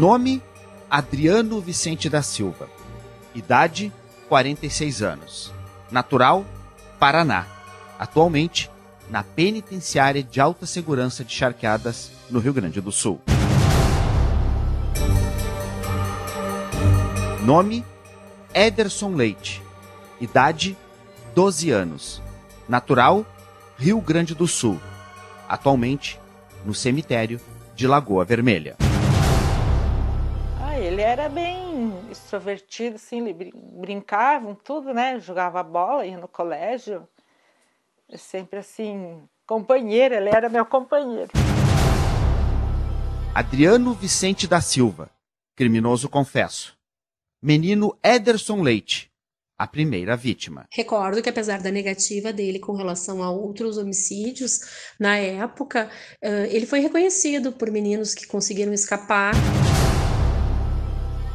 Nome: Adriano Vicente da Silva. Idade: 46 anos. Natural: Paraná. Atualmente, na Penitenciária de Alta Segurança de Charqueadas, no Rio Grande do Sul. Nome: Ederson Leite. Idade: 12 anos. Natural: Rio Grande do Sul. Atualmente, no cemitério de Lagoa Vermelha. Ele era bem extrovertido, assim, ele brincava, tudo, né? Jogava bola, ia no colégio. Sempre assim, companheiro, ele era meu companheiro. Adriano Vicente da Silva, criminoso confesso. Menino Ederson Leite, a primeira vítima. Recordo que, apesar da negativa dele com relação a outros homicídios, na época, ele foi reconhecido por meninos que conseguiram escapar.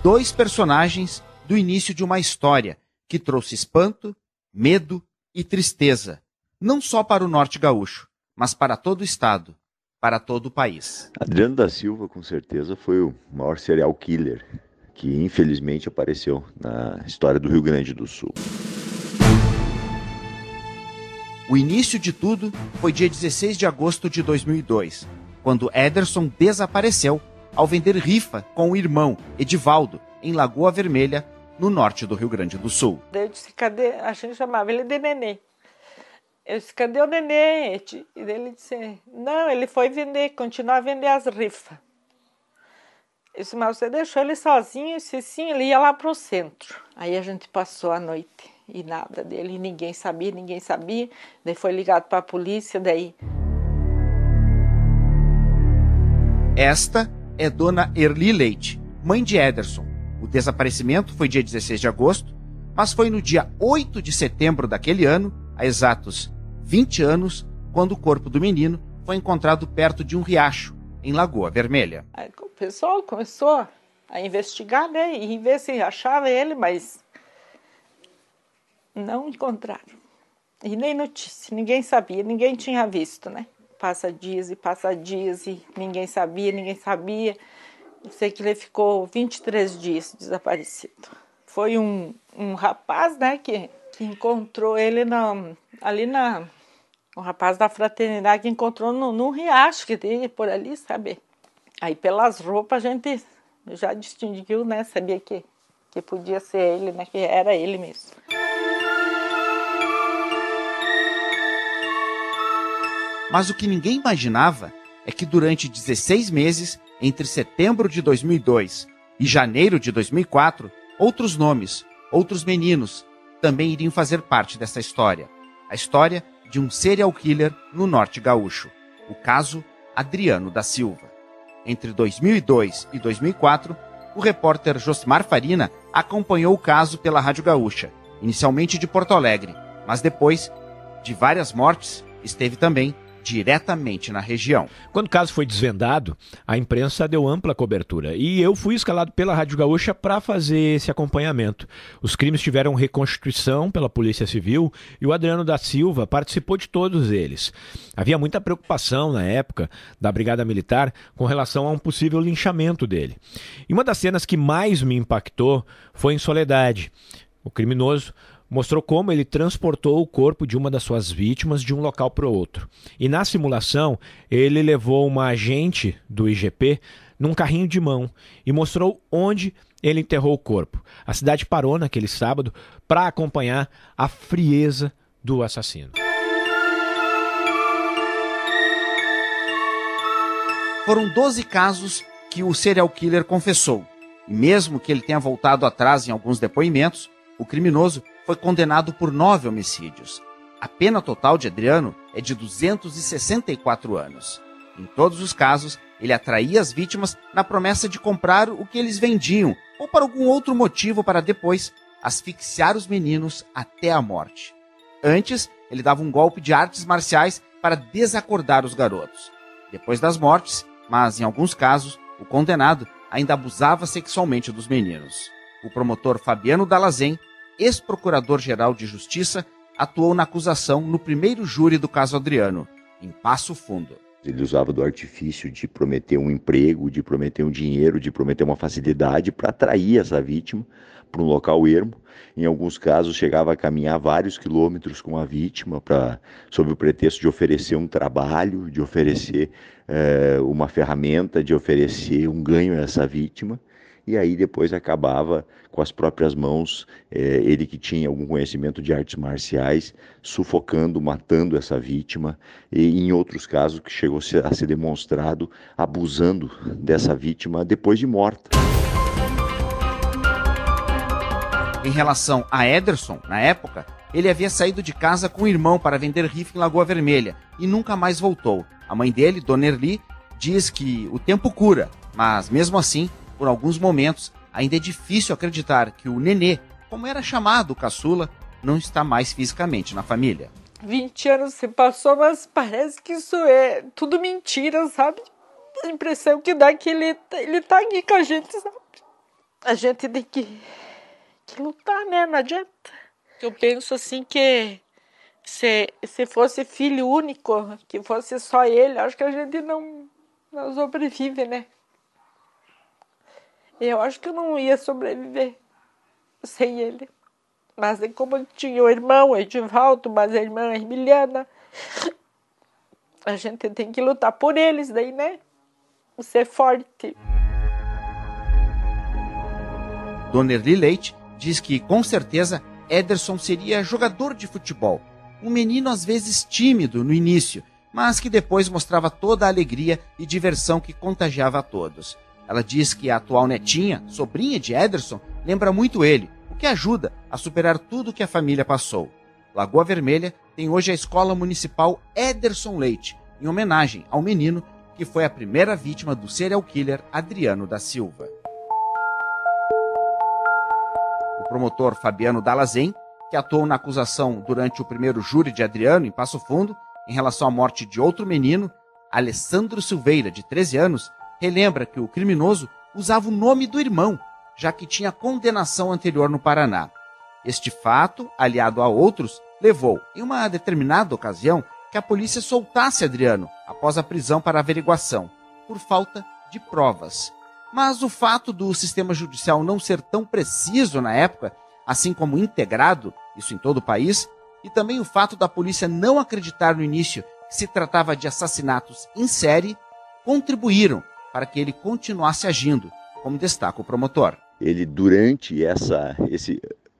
Dois personagens do início de uma história que trouxe espanto, medo e tristeza, não só para o Norte Gaúcho, mas para todo o estado, para todo o país. Adriano da Silva, com certeza, foi o maior serial killer que infelizmente apareceu na história do Rio Grande do Sul. O início de tudo foi dia 16 de agosto de 2002, quando Ederson desapareceu ao vender rifa com o irmão, Edivaldo, em Lagoa Vermelha, no norte do Rio Grande do Sul. Eu disse, cadê? A gente chamava ele de Nenê. Eu disse, cadê o Nenê? E ele disse, não, ele foi vender, continuar a vender as rifas. Eu disse, mas você deixou ele sozinho? Eu disse, sim, ele ia lá para o centro. Aí a gente passou a noite e nada dele, ninguém sabia. Daí foi ligado para a polícia, daí... Esta é Dona Erli Leite, mãe de Ederson. O desaparecimento foi dia 16 de agosto, mas foi no dia 8 de setembro daquele ano, há exatos 20 anos, quando o corpo do menino foi encontrado perto de um riacho, em Lagoa Vermelha. Aí o pessoal começou a investigar, né, e ver se achava ele, mas não encontraram. E nem notícia, ninguém sabia, ninguém tinha visto, né? Passa dias e ninguém sabia. Eu sei que ele ficou 23 dias desaparecido. Foi um rapaz, né, que encontrou ele o rapaz da fraternidade que encontrou num riacho que tem por ali, sabe? Aí pelas roupas a gente já distinguiu, né, sabia que podia ser ele, né, que era ele mesmo. Mas o que ninguém imaginava é que durante 16 meses, entre setembro de 2002 e janeiro de 2004, outros nomes, outros meninos, também iriam fazer parte dessa história. A história de um serial killer no Norte Gaúcho. O caso Adriano da Silva. Entre 2002 e 2004, o repórter Josmar Farina acompanhou o caso pela Rádio Gaúcha, inicialmente de Porto Alegre, mas depois de várias mortes, esteve também diretamente na região. Quando o caso foi desvendado, a imprensa deu ampla cobertura e eu fui escalado pela Rádio Gaúcha para fazer esse acompanhamento. Os crimes tiveram reconstituição pela Polícia Civil e o Adriano da Silva participou de todos eles. Havia muita preocupação na época da Brigada Militar com relação a um possível linchamento dele. E uma das cenas que mais me impactou foi em Soledade. O criminoso mostrou como ele transportou o corpo de uma das suas vítimas de um local para o outro. E na simulação, ele levou uma agente do IGP num carrinho de mão e mostrou onde ele enterrou o corpo. A cidade parou naquele sábado para acompanhar a frieza do assassino. Foram 12 casos que o serial killer confessou. E mesmo que ele tenha voltado atrás em alguns depoimentos, o criminoso foi condenado por 9 homicídios. A pena total de Adriano é de 264 anos. Em todos os casos, ele atraía as vítimas na promessa de comprar o que eles vendiam, ou por algum outro motivo para depois asfixiar os meninos até a morte. Antes, ele dava um golpe de artes marciais para desacordar os garotos. Depois das mortes, mas em alguns casos, o condenado ainda abusava sexualmente dos meninos. O promotor Fabiano Dalazen, ex-procurador-geral de Justiça, atuou na acusação no primeiro júri do caso Adriano, em Passo Fundo. Ele usava do artifício de prometer um emprego, de prometer um dinheiro, de prometer uma facilidade para atrair essa vítima para um local ermo. Em alguns casos, chegava a caminhar vários quilômetros com a vítima sob o pretexto de oferecer um trabalho, de oferecer uma ferramenta, de oferecer um ganho a essa vítima. E aí depois acabava com as próprias mãos, ele que tinha algum conhecimento de artes marciais, sufocando, matando essa vítima, e em outros casos que chegou a ser demonstrado abusando dessa vítima depois de morta. Em relação a Ederson, na época, ele havia saído de casa com o irmão para vender rifle em Lagoa Vermelha e nunca mais voltou. A mãe dele, Dona Erli, diz que o tempo cura, mas mesmo assim, por alguns momentos, ainda é difícil acreditar que o Nenê, como era chamado o caçula, não está mais fisicamente na família. 20 anos se passou, mas parece que isso é tudo mentira, sabe? A impressão que dá é que ele tá aqui com a gente, sabe? A gente tem que lutar, né? Não adianta. Eu penso assim que se fosse filho único, que fosse só ele, acho que a gente não sobrevive, né? Eu acho que eu não ia sobreviver sem ele. Mas como eu tinha o irmão, o Edivaldo, mas a irmã a Emiliana, a gente tem que lutar por eles daí, né? Ser forte. Dona Erli Leite diz que, com certeza, Ederson seria jogador de futebol. Um menino às vezes tímido no início, mas que depois mostrava toda a alegria e diversão que contagiava a todos. Ela diz que a atual netinha, sobrinha de Ederson, lembra muito ele, o que ajuda a superar tudo que a família passou. Lagoa Vermelha tem hoje a Escola Municipal Ederson Leite, em homenagem ao menino que foi a primeira vítima do serial killer Adriano da Silva. O promotor Fabiano Dallazen, que atuou na acusação durante o primeiro júri de Adriano, em Passo Fundo, em relação à morte de outro menino, Alessandro Silveira, de 13 anos, relembra que o criminoso usava o nome do irmão, já que tinha condenação anterior no Paraná. Este fato, aliado a outros, levou, em uma determinada ocasião, que a polícia soltasse Adriano após a prisão para averiguação, por falta de provas. Mas o fato do sistema judicial não ser tão preciso na época, assim como integrado, isso em todo o país, e também o fato da polícia não acreditar no início que se tratava de assassinatos em série, contribuíram para que ele continuasse agindo, como destaca o promotor. Ele, durante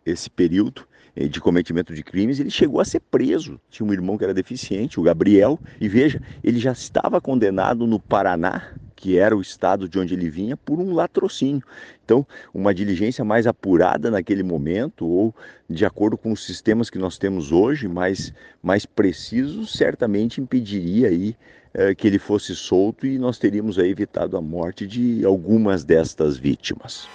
esse período de cometimento de crimes, ele chegou a ser preso. Tinha um irmão que era deficiente, o Gabriel, e veja, ele já estava condenado no Paraná, que era o estado de onde ele vinha, por um latrocínio. Então, uma diligência mais apurada naquele momento, ou de acordo com os sistemas que nós temos hoje, mais precisos, certamente impediria aí que ele fosse solto e nós teríamos aí evitado a morte de algumas destas vítimas.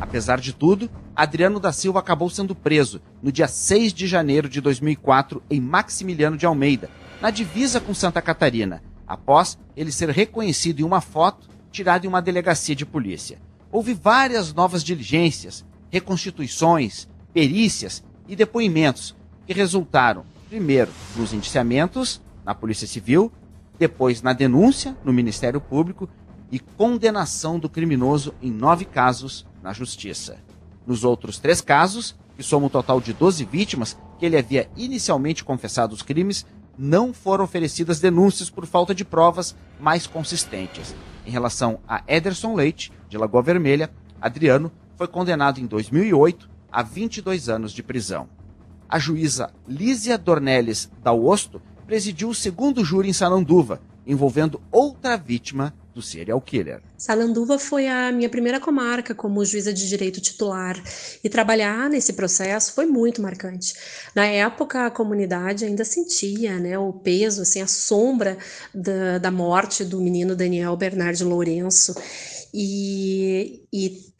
Apesar de tudo, Adriano da Silva acabou sendo preso no dia 6 de janeiro de 2004 em Maximiliano de Almeida, na divisa com Santa Catarina, após ele ser reconhecido em uma foto tirada em uma delegacia de polícia. Houve várias novas diligências, reconstituições, perícias e depoimentos que resultaram, primeiro, nos indiciamentos na Polícia Civil, depois na denúncia no Ministério Público e condenação do criminoso em 9 casos na Justiça. Nos outros 3 casos, que somam um total de 12 vítimas que ele havia inicialmente confessado os crimes, não foram oferecidas denúncias por falta de provas mais consistentes. Em relação a Ederson Leite, de Lagoa Vermelha, Adriano foi condenado em 2008 a 22 anos de prisão. A juíza Lísia Dornelles Dauosto presidiu o segundo júri em Sananduva, envolvendo outra vítima do serial killer. Sananduva foi a minha primeira comarca como juíza de direito titular e trabalhar nesse processo foi muito marcante. Na época, a comunidade ainda sentia, né, o peso, assim, a sombra da morte do menino Daniel Bernardo Lourenço. E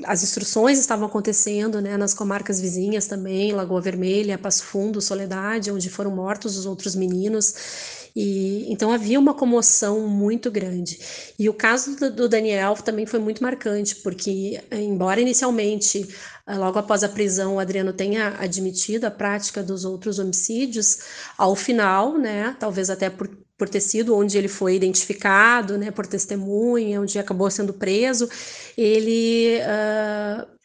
as instruções estavam acontecendo, né, nas comarcas vizinhas também, Lagoa Vermelha, Passo Fundo, Soledade, onde foram mortos os outros meninos. E então havia uma comoção muito grande. E o caso do Daniel também foi muito marcante, porque embora inicialmente, logo após a prisão, o Adriano tenha admitido a prática dos outros homicídios, ao final, né, talvez até por por ter sido onde ele foi identificado, né, por testemunha, onde acabou sendo preso, ele,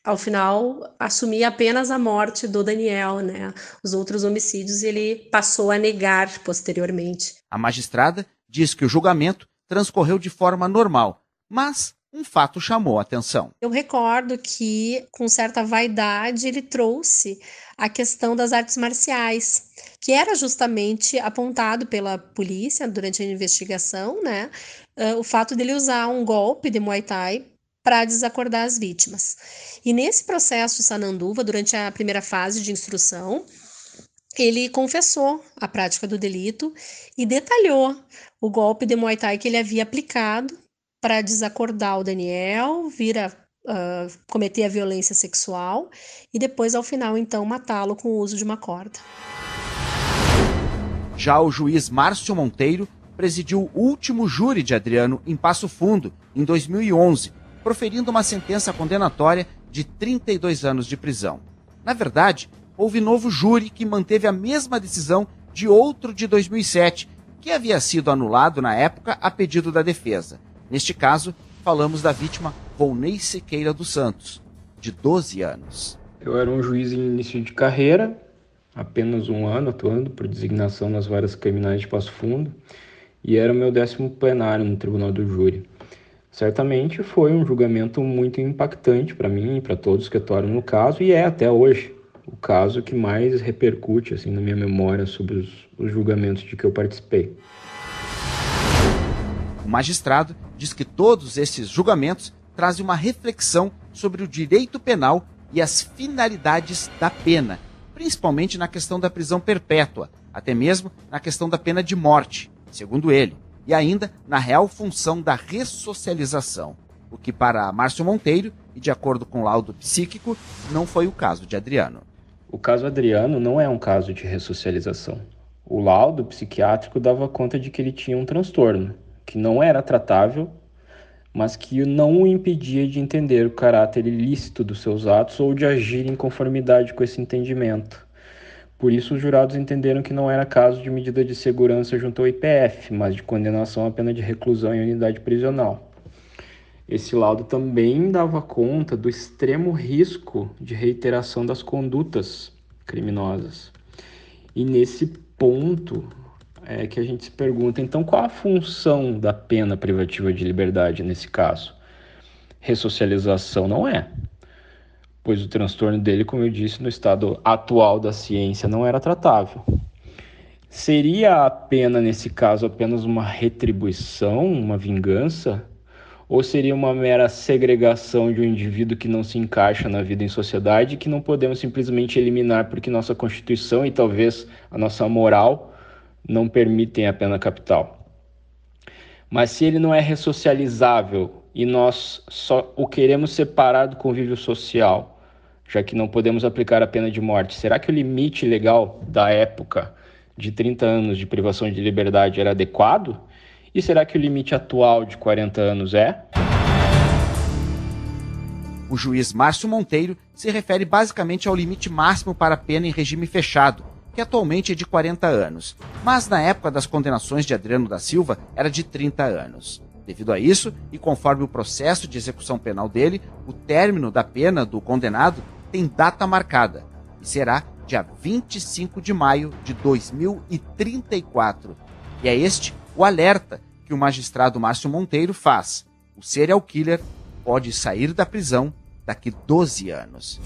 ao final, assumia apenas a morte do Daniel, né? Os outros homicídios ele passou a negar posteriormente. A magistrada diz que o julgamento transcorreu de forma normal, mas um fato chamou a atenção. Eu recordo que, com certa vaidade, ele trouxe a questão das artes marciais, que era justamente apontado pela polícia durante a investigação, né? O fato dele usar um golpe de Muay Thai para desacordar as vítimas. E nesse processo de Sananduva, durante a primeira fase de instrução, ele confessou a prática do delito e detalhou o golpe de Muay Thai que ele havia aplicado para desacordar o Daniel, vir a cometer a violência sexual e depois, ao final, então, matá-lo com o uso de uma corda. Já o juiz Márcio Monteiro presidiu o último júri de Adriano em Passo Fundo, em 2011, proferindo uma sentença condenatória de 32 anos de prisão. Na verdade, houve novo júri que manteve a mesma decisão de outro de 2007, que havia sido anulado na época a pedido da defesa. Neste caso, falamos da vítima Volney Siqueira dos Santos, de 12 anos. Eu era um juiz em início de carreira, apenas um ano atuando por designação nas varas criminais de Passo Fundo, e era o meu 10º plenário no Tribunal do Júri. Certamente foi um julgamento muito impactante para mim e para todos que atuaram no caso, e é até hoje o caso que mais repercute assim, na minha memória sobre os julgamentos de que eu participei. O magistrado diz que todos esses julgamentos trazem uma reflexão sobre o direito penal e as finalidades da pena, principalmente na questão da prisão perpétua, até mesmo na questão da pena de morte, segundo ele, e ainda na real função da ressocialização, o que para Márcio Monteiro, e de acordo com o laudo psíquico, não foi o caso de Adriano. O caso Adriano não é um caso de ressocialização. O laudo psiquiátrico dava conta de que ele tinha um transtorno, que não era tratável, mas que não o impedia de entender o caráter ilícito dos seus atos ou de agir em conformidade com esse entendimento. Por isso, os jurados entenderam que não era caso de medida de segurança junto ao IPF, mas de condenação à pena de reclusão em unidade prisional. Esse laudo também dava conta do extremo risco de reiteração das condutas criminosas. E nesse ponto é que a gente se pergunta, então, qual a função da pena privativa de liberdade nesse caso? Ressocialização não é, pois o transtorno dele, como eu disse, no estado atual da ciência não era tratável. Seria a pena, nesse caso, apenas uma retribuição, uma vingança? Ou seria uma mera segregação de um indivíduo que não se encaixa na vida em sociedade e que não podemos simplesmente eliminar porque nossa Constituição e talvez a nossa moral não permitem a pena capital? Mas se ele não é ressocializável e nós só o queremos separar do convívio social, já que não podemos aplicar a pena de morte, será que o limite legal da época de 30 anos de privação de liberdade era adequado? E será que o limite atual de 40 anos é? O juiz Márcio Monteiro se refere basicamente ao limite máximo para a pena em regime fechado, que atualmente é de 40 anos, mas na época das condenações de Adriano da Silva era de 30 anos. Devido a isso, e conforme o processo de execução penal dele, o término da pena do condenado tem data marcada, e será dia 25 de maio de 2034. E é este o alerta que o magistrado Márcio Monteiro faz. O serial killer pode sair da prisão daqui 12 anos.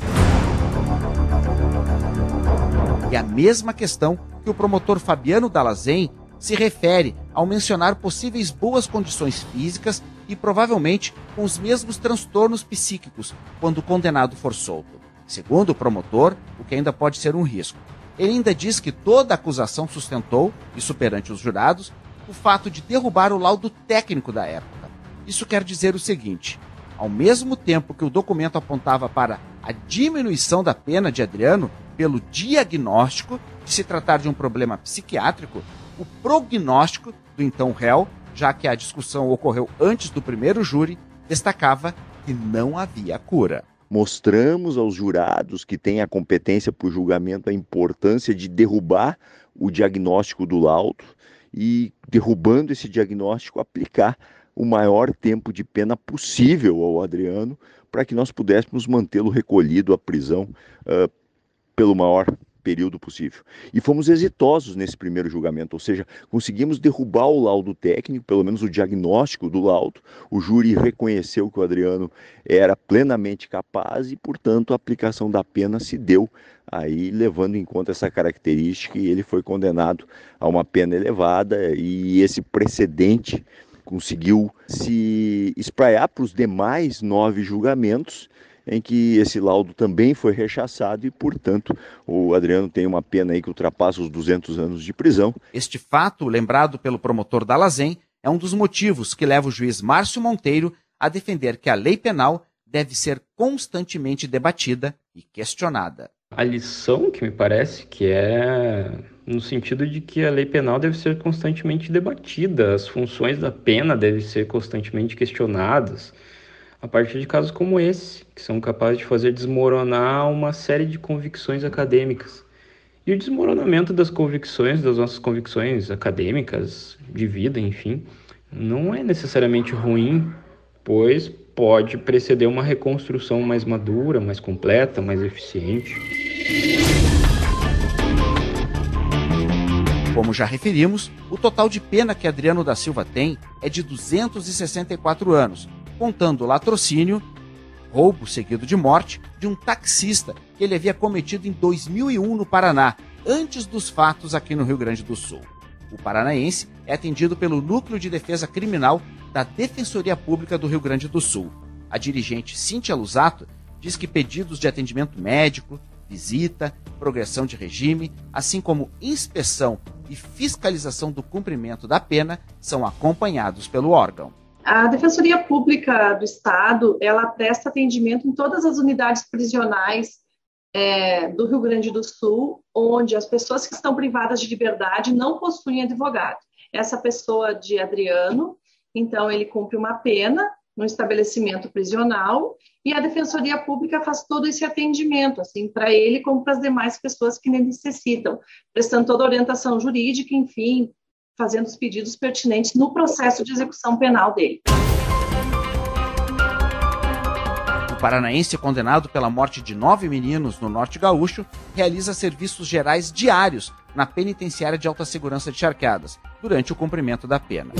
E a mesma questão que o promotor Fabiano Dalazen se refere ao mencionar possíveis boas condições físicas e provavelmente com os mesmos transtornos psíquicos quando o condenado for solto. Segundo o promotor, o que ainda pode ser um risco. Ele ainda diz que toda a acusação sustentou, isso perante os jurados, o fato de derrubar o laudo técnico da época. Isso quer dizer o seguinte: ao mesmo tempo que o documento apontava para a diminuição da pena de Adriano pelo diagnóstico de se tratar de um problema psiquiátrico, o prognóstico do então réu, já que a discussão ocorreu antes do primeiro júri, destacava que não havia cura. Mostramos aos jurados que têm a competência por julgamento a importância de derrubar o diagnóstico do laudo e, derrubando esse diagnóstico, aplicar o maior tempo de pena possível ao Adriano para que nós pudéssemos mantê-lo recolhido à prisão pelo maior período possível. E fomos exitosos nesse primeiro julgamento, ou seja, conseguimos derrubar o laudo técnico, pelo menos o diagnóstico do laudo. O júri reconheceu que o Adriano era plenamente capaz e, portanto, a aplicação da pena se deu aí, levando em conta essa característica, e ele foi condenado a uma pena elevada, e esse precedente conseguiu se espraiar para os demais 9 julgamentos, em que esse laudo também foi rechaçado e, portanto, o Adriano tem uma pena aí que ultrapassa os 200 anos de prisão. Este fato, lembrado pelo promotor Dallazen, é um dos motivos que leva o juiz Márcio Monteiro a defender que a lei penal deve ser constantemente debatida e questionada. A lição que me parece que é no sentido de que a lei penal deve ser constantemente debatida, as funções da pena devem ser constantemente questionadas, a partir de casos como esse, que são capazes de fazer desmoronar uma série de convicções acadêmicas. E o desmoronamento das nossas convicções acadêmicas, de vida, enfim, não é necessariamente ruim, pois pode preceder uma reconstrução mais madura, mais completa, mais eficiente. Como já referimos, o total de pena que Adriano da Silva tem é de 264 anos, contando o latrocínio, roubo seguido de morte, de um taxista que ele havia cometido em 2001 no Paraná, antes dos fatos aqui no Rio Grande do Sul. O paranaense é atendido pelo Núcleo de Defesa Criminal da Defensoria Pública do Rio Grande do Sul. A dirigente Cíntia Lusato diz que pedidos de atendimento médico, visita, progressão de regime, assim como inspeção e fiscalização do cumprimento da pena são acompanhados pelo órgão. A Defensoria Pública do Estado, ela presta atendimento em todas as unidades prisionais do Rio Grande do Sul, onde as pessoas que estão privadas de liberdade não possuem advogado. Essa pessoa de Adriano, então ele cumpre uma pena no estabelecimento prisional e a Defensoria Pública faz todo esse atendimento, assim, para ele como para as demais pessoas que necessitam, prestando toda a orientação jurídica, enfim, fazendo os pedidos pertinentes no processo de execução penal dele. O paranaense condenado pela morte de 9 meninos no Norte Gaúcho realiza serviços gerais diários na penitenciária de alta segurança de Charqueadas, durante o cumprimento da pena.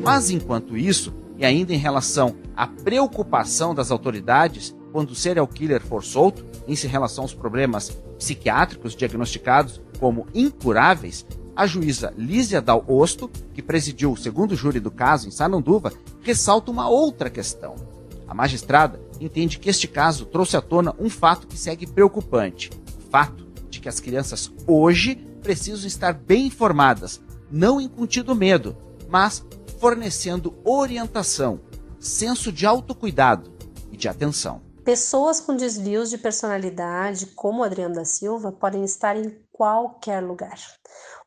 Mas, enquanto isso, e ainda em relação à preocupação das autoridades quando o serial killer for solto, em relação aos problemas psiquiátricos diagnosticados como incuráveis, a juíza Lísia Dal Osto, que presidiu o segundo júri do caso em Sananduva, ressalta uma outra questão. A magistrada entende que este caso trouxe à tona um fato que segue preocupante, o fato de que as crianças hoje precisam estar bem informadas, não incutindo medo, mas fornecendo orientação, senso de autocuidado e de atenção. Pessoas com desvios de personalidade, como o Adriano da Silva, podem estar em qualquer lugar.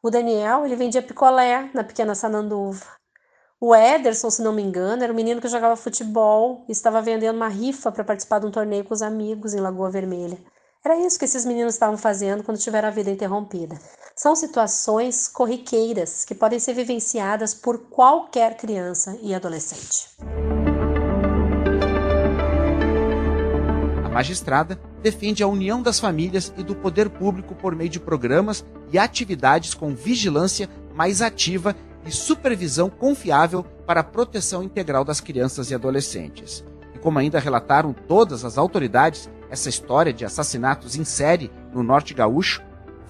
O Daniel, ele vendia picolé na pequena Sananduva. O Ederson, se não me engano, era um menino que jogava futebol e estava vendendo uma rifa para participar de um torneio com os amigos em Lagoa Vermelha. Era isso que esses meninos estavam fazendo quando tiveram a vida interrompida. São situações corriqueiras que podem ser vivenciadas por qualquer criança e adolescente. A magistrada defende a união das famílias e do poder público por meio de programas e atividades com vigilância mais ativa e supervisão confiável para a proteção integral das crianças e adolescentes. E como ainda relataram todas as autoridades, essa história de assassinatos em série no Norte Gaúcho,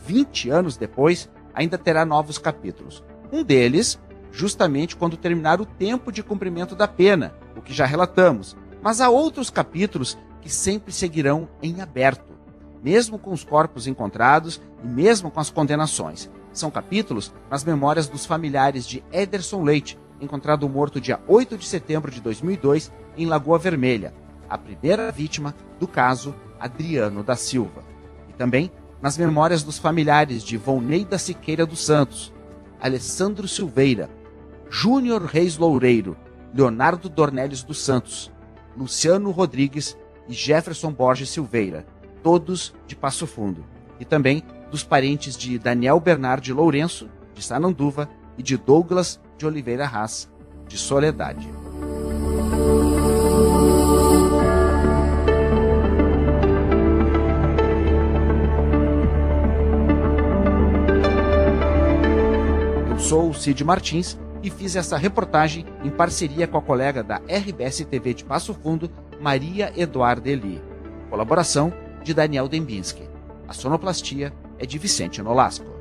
20 anos depois, ainda terá novos capítulos. Um deles, justamente quando terminar o tempo de cumprimento da pena, o que já relatamos. Mas há outros capítulos que sempre seguirão em aberto, mesmo com os corpos encontrados e mesmo com as condenações. São capítulos nas memórias dos familiares de Ederson Leite, encontrado morto dia 8 de setembro de 2002 em Lagoa Vermelha, a primeira vítima do caso Adriano da Silva. E também nas memórias dos familiares de Volneida Siqueira dos Santos, Alessandro Silveira, Júnior Reis Loureiro, Leonardo Dornelles dos Santos, Luciano Rodrigues e Jefferson Borges Silveira, todos de Passo Fundo. e também dos parentes de Daniel Bernardi Lourenço, de Sananduva, e de Douglas de Oliveira Haas, de Soledade. Eu sou o Cid Martins e fiz essa reportagem em parceria com a colega da RBS TV de Passo Fundo, Maria Eduarda Eli. Colaboração de Daniel Dembinski. A sonoplastia é de Vicente Nolasco.